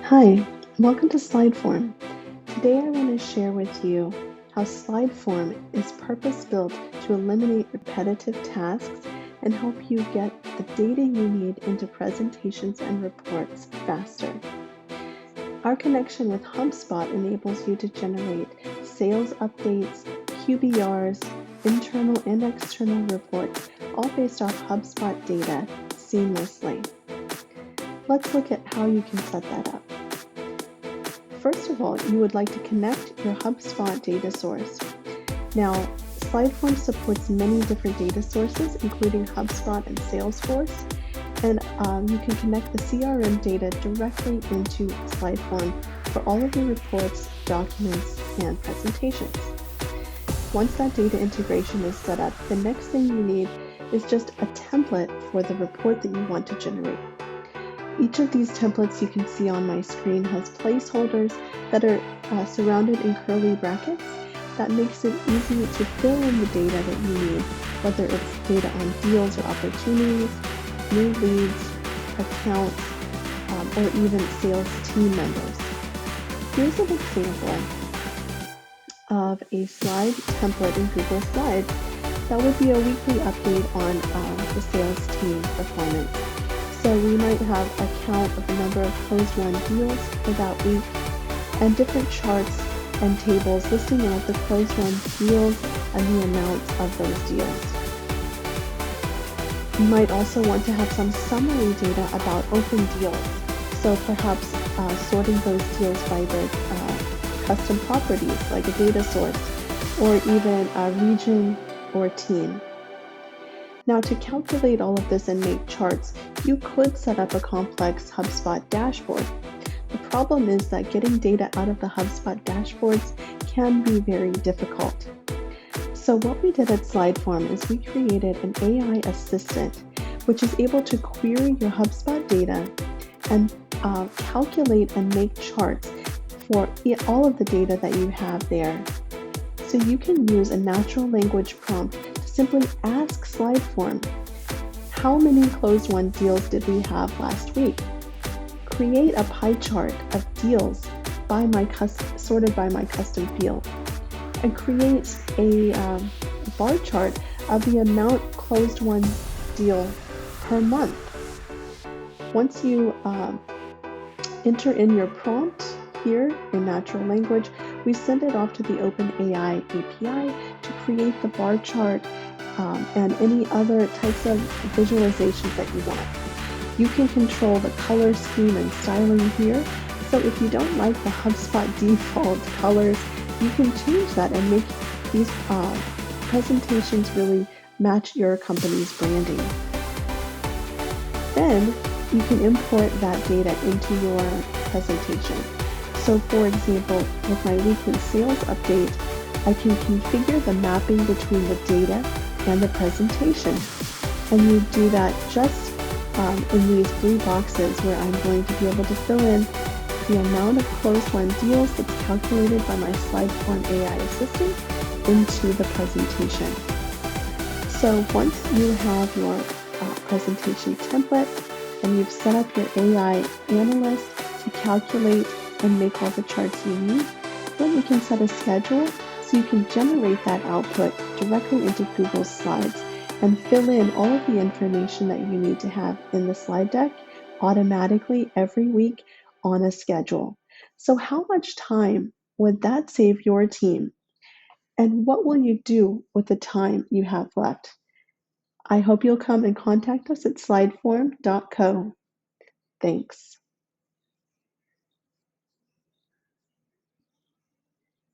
Hi, welcome to Slideform. Today I want to share with you how Slideform is purpose-built to eliminate repetitive tasks and help you get the data you need into presentations and reports faster. Our connection with HubSpot enables you to generate sales updates, QBRs, internal and external reports, all based off HubSpot data seamlessly. Let's look at how you can set that up. First of all, you would like to connect your HubSpot data source. Now, Slideform supports many different data sources, including HubSpot and Salesforce, and you can connect the CRM data directly into Slideform for all of your reports, documents, and presentations. Once that data integration is set up, the next thing you need is just a template for the report that you want to generate. Each of these templates you can see on my screen has placeholders that are surrounded in curly brackets. That makes it easy to fill in the data that you need, whether it's data on deals or opportunities, new leads, accounts, or even sales team members. Here's an example of a slide template in Google Slides. That would be a weekly update on the sales team performance. So we might have a count of the number of closed-won deals for that week and different charts and tables listing out the closed-won deals and the amounts of those deals. You might also want to have some summary data about open deals. So perhaps sorting those deals by their custom properties like a data source or even a region or team. Now, to calculate all of this and make charts, you could set up a complex HubSpot dashboard. The problem is that getting data out of the HubSpot dashboards can be very difficult. So what we did at Slideform is we created an AI assistant, which is able to query your HubSpot data and calculate and make charts for all of the data that you have there. So you can use a natural language prompt to simply ask Slideform, how many closed-won deals did we have last week? Create a pie chart of deals sorted by my custom field, and create a bar chart of the amount closed-won deal per month. Once you enter in your prompt here in natural language, we send it off to the OpenAI API to create the bar chart and any other types of visualizations that you want. You can control the color scheme and styling here. So if you don't like the HubSpot default colors, you can change that and make these presentations really match your company's branding. Then you can import that data into your presentation. So for example, with my weekly sales update, I can configure the mapping between the data and the presentation. And you do that just in these blue boxes where I'm going to be able to fill in the amount of closed-won deals that's calculated by my Slideform AI assistant into the presentation. So once you have your presentation template and you've set up your AI analyst to calculate and make all the charts you need, then you can set a schedule so you can generate that output directly into Google Slides and fill in all of the information that you need to have in the slide deck automatically every week on a schedule. So how much time would that save your team? And what will you do with the time you have left? I hope you'll come and contact us at slideform.co. Thanks.